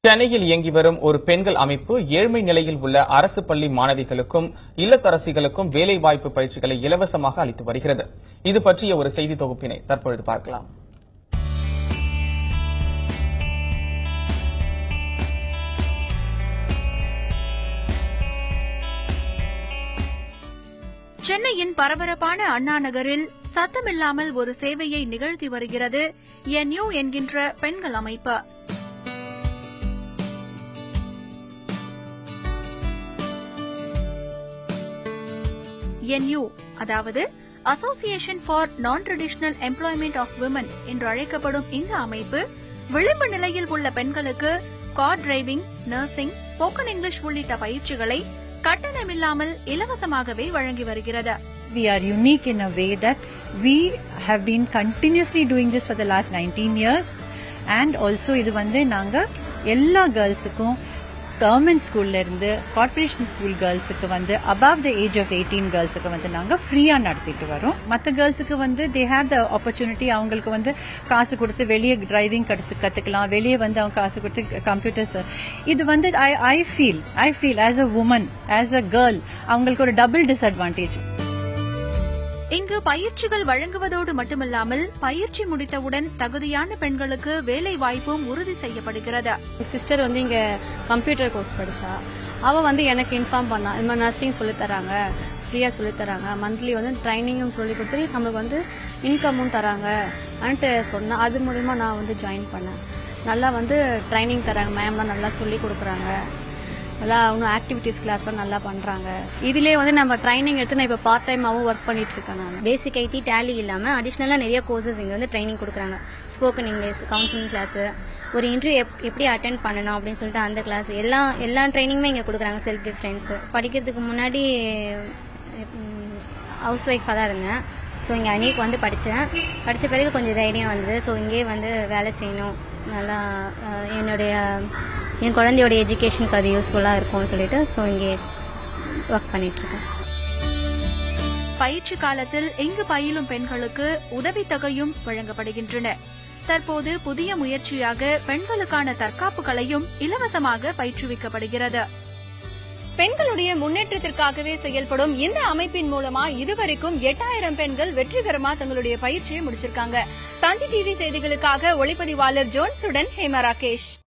சென்னையில் இயங்கி வரும் ஒரு பெண்கள் அமைப்பு ஏழ்மை நிலையில் உள்ள அரசு பள்ளி மாணவிகளுக்கும் இல்லத்தரசிகளுக்கும் வேலைவாய்ப்பு பயிற்சிகளை இலவசமாக அளித்து வருகிறது. இது பற்றிய ஒரு செய்தி தொகுப்பினை தற்பொழுது பார்க்கலாம். சென்னையின் பரபரப்பான அண்ணா நகரில் சத்தமில்லாமல் ஒரு சேவையை நிகழ்த்தி வருகிறது NU என்கின்ற பெண்கள் அமைப்பு. NU அதாவது அசோசியேஷன் ஃபார் நான் ட்ரெடிஷனல் எம்ப்ளாய்மெண்ட் ஆஃப் விமன் என்று அழைக்கப்படும் இந்த அமைப்பு விளிம்பு நிலையில் உள்ள பெண்களுக்கு car driving, nursing, spoken English உள்ளிட்ட பயிற்சிகளை கட்டணமில்லாமல் இலவசமாகவே வழங்கி வருகிறது. We are unique in a way that we have been continuously doing this for the last 19 years and also இது நாங்க எல்லா கேர்ள்ஸுக்கும் கவர்மெண்ட் ஸ்கூல்ல இருந்து கார்ப்பரேஷன் ஸ்கூல் கேர்ள்ஸுக்கு above the age of 18 கேர்ள்ஸுக்கு நாங்க ஃப்ரீயா நடத்திட்டு வரோம். மற்ற கேர்ள்ஸுக்கு they have the opportunity அவங்களுக்கு காசு கொடுத்து வெளியே டிரைவிங் கத்துக்கலாம், வெளியே அவங்க காசு கொடுத்து கம்ப்யூட்டர்ஸ். இது I feel as a woman, as a girl அவங்களுக்கு ஒரு டபுள் டிஸ்அட்வான்டேஜ். இங்கு பயிற்சிகள் வழங்குவதோடு மட்டுமல்லாமல் பயிற்சி முடித்தவுடன் தகுதியான பெண்களுக்கு வேலை வாய்ப்பும் உறுதி செய்யப்படுகிறது. சிஸ்டர் இங்க கம்ப்யூட்டர் கோர்ஸ் படிச்சா அவ எனக்கு இன்ஃபார்ம் பண்ணா, இந்த மாதிரி நர்சிங் சொல்லி தராங்க, ஃப்ரீயா சொல்லி தராங்க, மந்த்லி ட்ரைனிங்கும் சொல்லி கொடுத்து நம்மளுக்கு இன்கமும் தராங்க அன்ட்டு சொன்னா. அது மூலமா நான் ஜாயின் பண்ணேன். நல்லா ட்ரைனிங் தராங்க, மேம்லாம் நல்லா சொல்லி கொடுக்குறாங்க, நல்லா இன்னும் ஆக்டிவிட்டிஸ் கிளாஸ்லாம் நல்லா பண்றாங்க. இதுலயே நம்ம ட்ரைனிங் எடுத்து நான் இப்ப பார்ட் டைமாவும் ஒர்க் பண்ணிட்டு இருக்கேன். நான் பேசிக் ஐடி டேலி இல்லாம அடிஷனலா நிறைய கோர்சஸ் இங்க ட்ரைனிங் கொடுக்குறாங்க. ஸ்போக்கன் இங்கிலீஷ், கவுன்சிலிங் கிளாஸ், ஒரு இன்டர்வியூ எப்படி அட்டென்ட் பண்ணணும் அப்படின்னு சொல்லிட்டு அந்த கிளாஸ் எல்லா ட்ரைனிங்குமே இங்க கொடுக்குறாங்க. செல்ஃப் டிஃபென்ஸ் படிக்கிறதுக்கு முன்னாடி ஹவுஸ் ஒய்ஃபா தான் இருந்தேன். ஸோ இங்கே அணிக்கு படித்த பிறகு கொஞ்சம் தைரியம் வந்தது. ஸோ இங்கே வேலை செய்யணும், நல்லா என் குழந்தையோட எஜுகேஷனுக்கு அது யூஸ்ஃபுல்லாக இருக்கும்னு சொல்லிட்டு ஸோ இங்கே ஒர்க் பண்ணிட்டு இருக்கேன். பயிற்சி காலத்தில் இங்கு பயிலும் பெண்களுக்கு உதவித்தொகையும் வழங்கப்படுகின்றன. தற்போது புதிய முயற்சியாக பெண்களுக்கான தற்காப்பு கலையும் இலவசமாக பயிற்றுவிக்கப்படுகிறது. பெண்களுடைய முன்னேற்றத்திற்காகவே செயல்படும் இந்த அமைப்பின் மூலமா இதுவரைக்கும் 8000 பெண்கள் வெற்றிகரமா தங்களுடைய பயிற்சியை முடிச்சிருக்காங்க. தந்தி டிவி செய்திகளுக்காக ஒளிப்பதிவாளர் ஜோன்ஸுடன் ஹேமா ராகேஷ்.